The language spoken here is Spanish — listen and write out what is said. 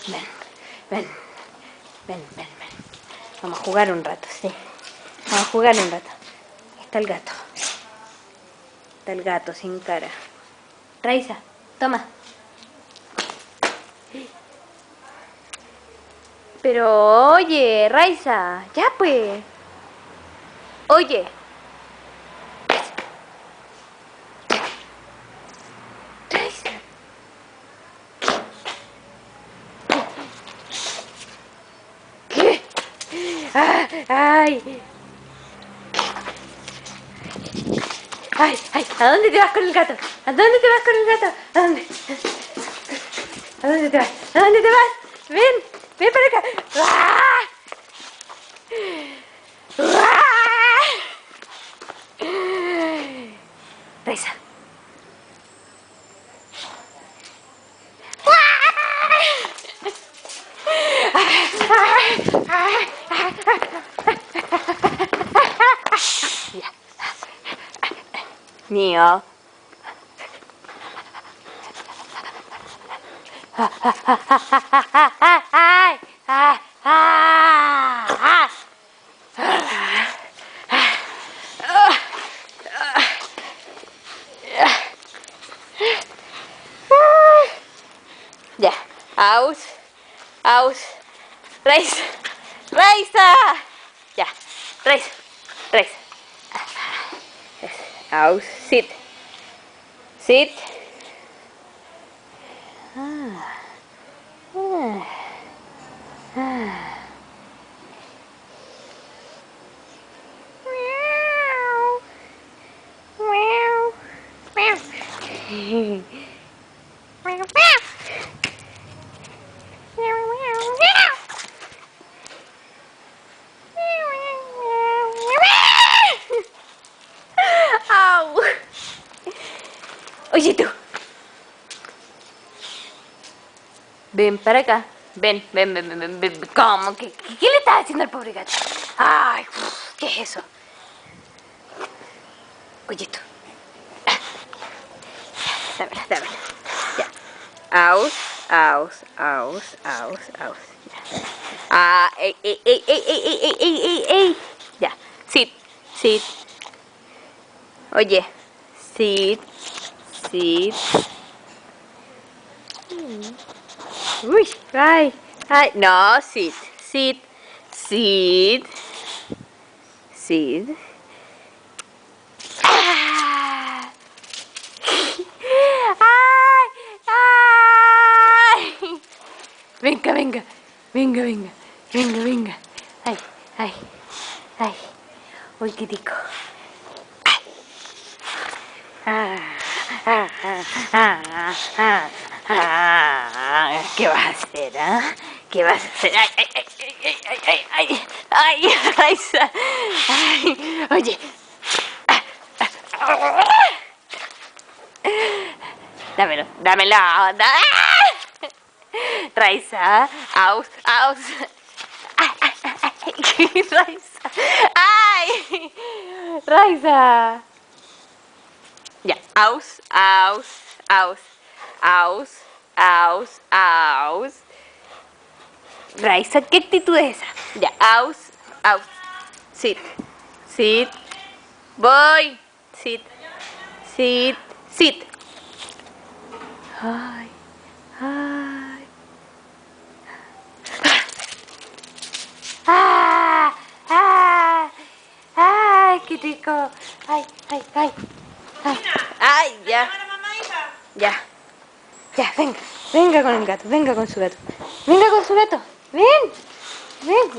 Ven, ven, ven, ven, ven. Vamos a jugar un rato, sí. Vamos a jugar un rato. Está el gato. Está el gato sin cara. Raiza, toma. Pero oye, Raiza, ya pues. Oye. Raiza. ¿Qué? Ay. Ay, ay, ¿a dónde te vas con el gato? ¿A dónde te vas con el gato? ¿A dónde? ¿A dónde te vas? ¿A dónde te vas? Ven, ven para acá. ¡Ah! Raiza. Mío. Ya, aus, aus, Raiza, Raiza, ya, Raiza, Raiza, aus, sit, sit, Au. Oye tú. Ven para acá. Ven, ven, ven, ven, ven, ven. ¿Cómo? ¿Qué le estás haciendo al pobre gato? Ay, ¿qué es eso? Oye tú. Dámela, dámela. Ya. Aus, aus, aus, aus, aus. Ya. Ah, ey, ey, ey, ey, ey, ey, ey, ey, ey. Ya. Sit, sit. Oye. Sit, sit. Uy, ay, ay. No, sit, sit, sit. Sit. ¡Ah! ¡Ay! ¡Ay! Venga, venga, venga, venga, venga, venga. Ay, ay, ay. Uy, qué rico. ¿Qué vas a hacer, ah? ¿Qué vas a hacer? Ay, ay, ay, ay, ay, ay, ay, ay, Raiza. Ay, oye. Dámelo, dámelo. Raiza, aus, aus. Ay, ay, ay, Raiza. Ay, Raiza. Ya, aus, aus, aus, aus, aus, aus. Raiza, ¿qué actitud es esa? Ya, aus, aus. Sit, sit. Voy. Sit, sit, sit. Ay, ay. ¡Ah! ¡Ah! ¡Ay, qué rico! ¡Ay, ay, ay! ¡Ay, ay, ya! Ya, ya, venga, venga con el gato, venga con su gato. Venga con su gato, ven, ven.